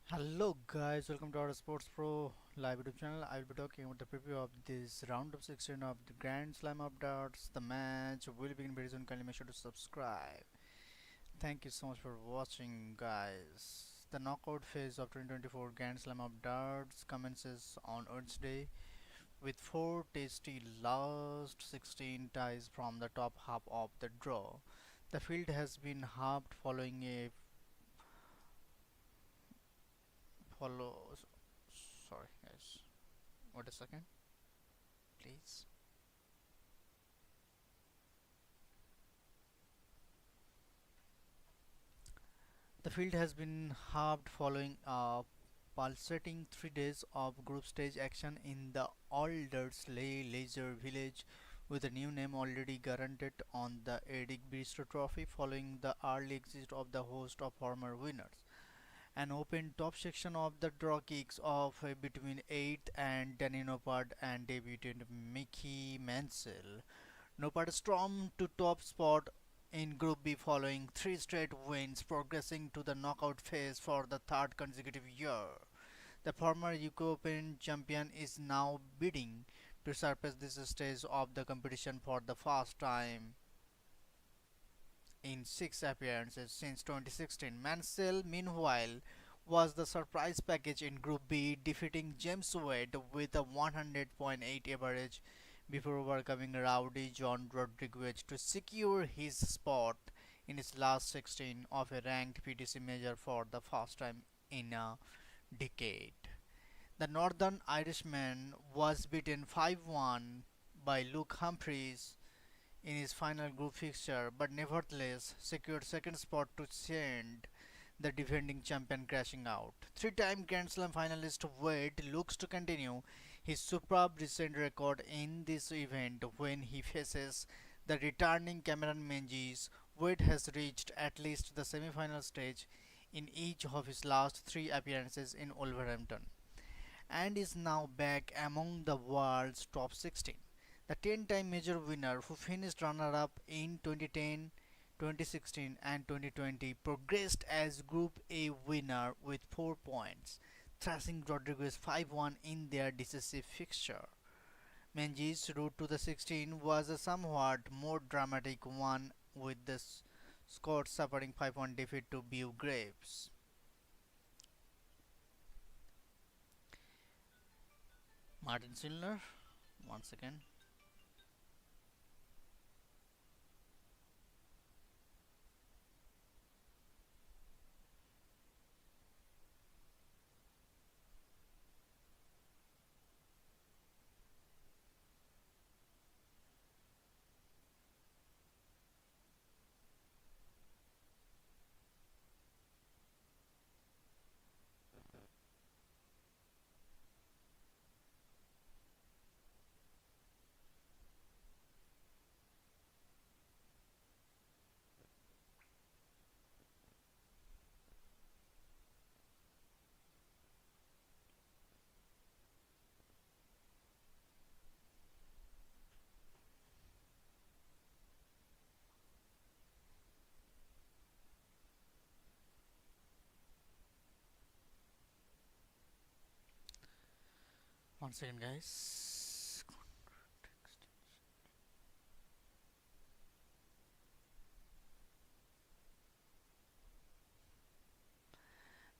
Hello guys, welcome to our Sports Pro live YouTube channel. I will be talking about the preview of this round of 16 of the Grand Slam of Darts. The match will begin very soon. Kindly make sure to subscribe. Thank you so much for watching, guys. The knockout phase of 2024 Grand Slam of Darts commences on Wednesday with four tasty last 16 ties from the top half of the draw. The field has been halved following a follow. Sorry, guys. Wait a second, please. The field has been halved following a pulsating 3 days of group stage action in the Aldersley Leisure Village, with a new name already guaranteed on the Eric Bristow Trophy following the early exit of the host of former winners. An open top section of the draw kicks off between 8th and Danny Nopard and debutant Mickey Mansell. Nopard stormed to top spot in Group B following three straight wins, progressing to the knockout phase for the third consecutive year. The former UK Open champion is now bidding to surpass this stage of the competition for the first time in six appearances since 2016. Mansell, meanwhile, was the surprise package in Group B, defeating James Wade with a 100.8 average before overcoming rowdy John Rodriguez to secure his spot in his last 16 of a ranked PTC major for the first time in a decade. The Northern Irishman was beaten 5-1 by Luke Humphreys in his final group fixture, but nevertheless secured second spot to send the defending champion crashing out. Three-time Grand Slam finalist Wade looks to continue his superb recent record in this event when he faces the returning Cameron Menzies. Wade has reached at least the semi-final stage in each of his last three appearances in Wolverhampton and is now back among the world's top 16. The 10-time major winner, who finished runner-up in 2010, 2016 and 2020, progressed as Group A winner with 4 points, thrashing Rodriguez 5-1 in their decisive fixture. Menzies' route to the 16 was a somewhat more dramatic one, with the Scots suffering 5-1 defeat to Bew Graves. Martin Schindler, once again. Once again, guys.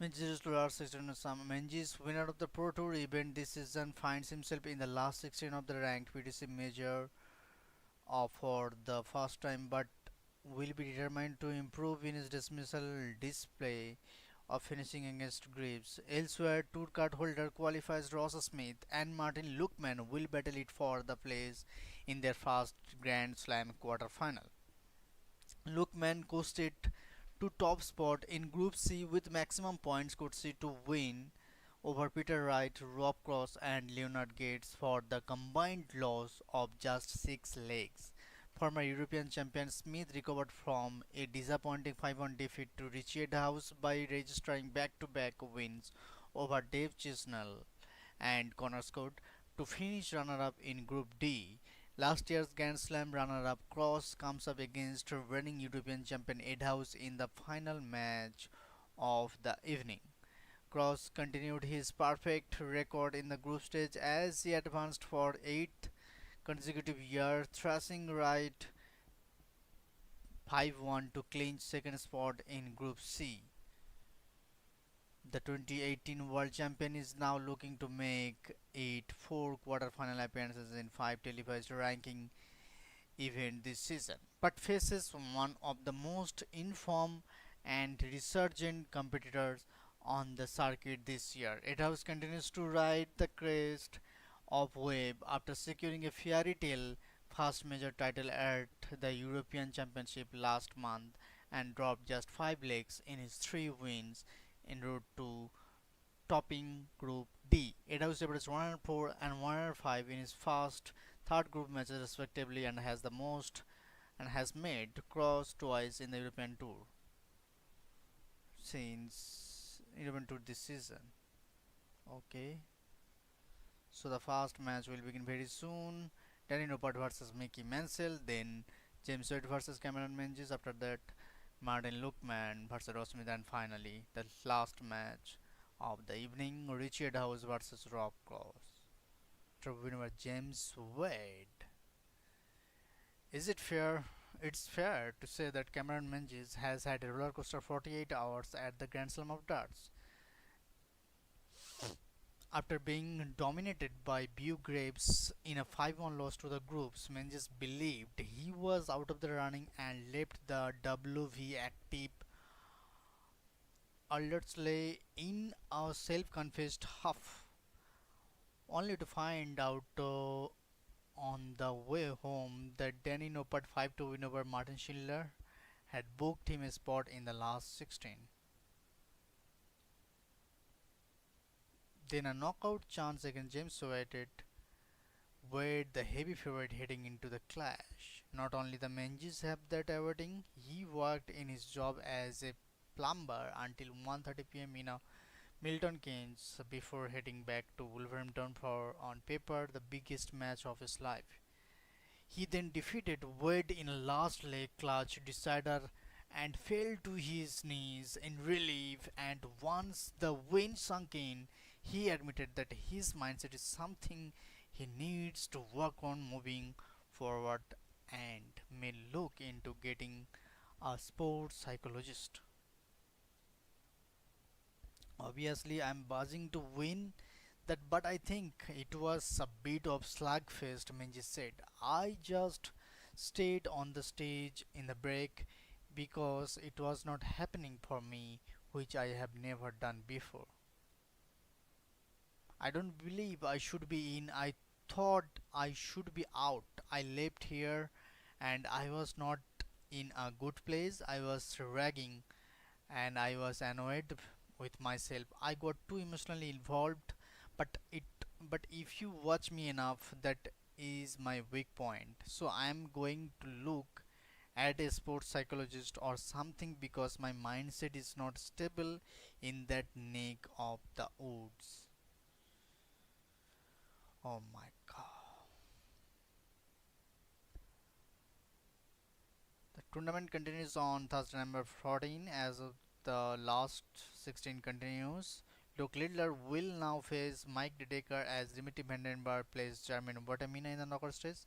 Menzies to last 16 Sam Menzies, winner of the Pro Tour event this season, finds himself in the last 16 of the ranked PTC major for the first time, but will be determined to improve in his dismissal display of finishing against Greaves. Elsewhere, tour card holder qualifies Ross Smith and Martin Lookman will battle it for the place in their first Grand Slam quarter final. Lookman coasted to top spot in Group C with maximum points could see to win over Peter Wright, Rob Cross and Leonard Gates for the combined loss of just 6 legs. Former European champion Smith recovered from a disappointing 5-1 defeat to Richard House by registering back-to-back wins over Dave Chisnell and Connor Scott to finish runner-up in Group D. Last year's Grand Slam runner-up Cross comes up against reigning European champion Ed House in the final match of the evening. Cross continued his perfect record in the group stage as he advanced for eighth consecutive year, thrashing right 5-1 to clinch second spot in Group C. The 2018 world champion is now looking to make it four quarter-final appearances in five televised ranking event this season, but faces one of the most informed and resurgent competitors on the circuit this year. House continues to ride the crest of wave after securing a fairy tale first major title at the European Championship last month and dropped just 5 legs in his 3 wins en route to topping Group D. House averaged 104 and 105 in his first third group matches respectively and has the most and has made cross twice in the European Tour since European Tour this season. Okay, so the first match will begin very soon. Danny Noppert versus Mickey Mansell, then James Wade versus Cameron Menzies. After that, Martin Lookman versus Ross Smith, and finally the last match of the evening, Richard House versus Rob Cross. Winner James Wade. Is it fair? It's fair to say that Cameron Menzies has had a rollercoaster 48 hours at the Grand Slam of Darts. After being dominated by Bew Graves in a 5-1 loss to the groups, Menzies believed he was out of the running and left the WV active Aldersley in a self-confessed huff, only to find out on the way home that Danny Noppert 5-2 win over Martin Schindler had booked him a spot in the last 16. Then a knockout chance against James Wade were the heavy favorite heading into the clash. Not only the Menzies have that awarding, he worked in his job as a plumber until 1:30 p.m. in a Milton Keynes before heading back to Wolverhampton for, on paper, the biggest match of his life. He then defeated Wade in a last leg clutch decider and fell to his knees in relief, and once the wind sunk in, he admitted that his mindset is something he needs to work on moving forward and may look into getting a sports psychologist. Obviously, I'm buzzing to win that, but I think it was a bit of slugfest, Menji said. I just stayed on the stage in the break because it was not happening for me, which I have never done before. I don't believe I should be in. I thought I should be out. I left here and I was not in a good place. I was ragging and I was annoyed with myself. I got too emotionally involved, but if you watch me enough, that is my weak point. So I am going to look at a sports psychologist or something because my mindset is not stable in that neck of the woods. Oh my god. The tournament continues on Thursday, November 14 as of the last 16 continues. Luke Littler will now face Mike Dedeker as Dimitri Vandenberg plays Jermaine Botamina in the knockout stage.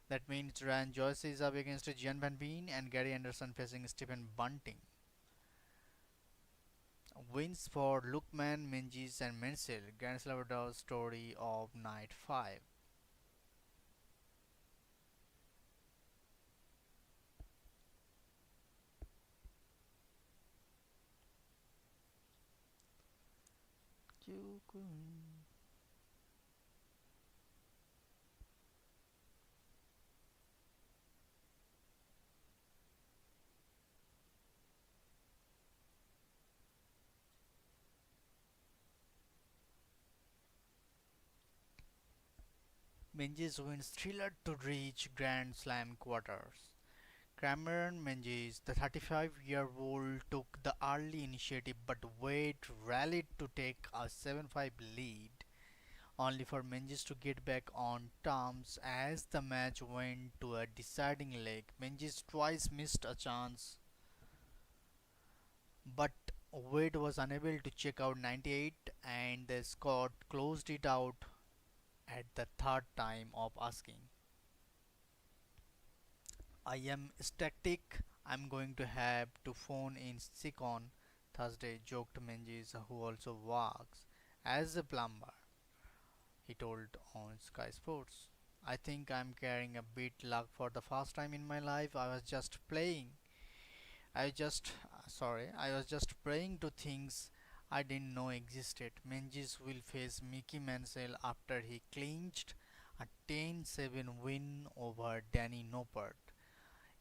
That means Ryan Joyce is up against Gian Van Veen and Gary Anderson facing Stephen Bunting. Wins for Lookman, Menzies and Menzel. Grand Salvador story of night 5. Menzies wins thriller to reach Grand Slam quarters. Cameron Menzies, the 35-year-old, took the early initiative but Wade rallied to take a 7-5 lead, only for Menzies to get back on terms as the match went to a deciding leg. Menzies twice missed a chance, but Wade was unable to check out 98 and the Scott closed it out at the third time of asking. I am static. I'm going to have to phone in sick on Thursday, joked Menzies, who also works as a plumber. He told on Sky Sports. I think I'm carrying a bit luck for the first time in my life. I was just praying to things I didn't know existed. Menzies will face Mickey Mansell after he clinched a 10-7 win over Danny Noppert.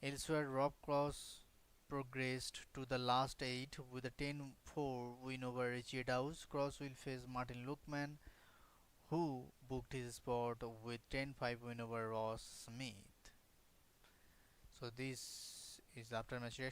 Elsewhere, Rob Cross progressed to the last 8 with a 10-4 win over Richie Dawes. Cross will face Martin Luckman, who booked his spot with 10-5 win over Ross Smith. So this is after match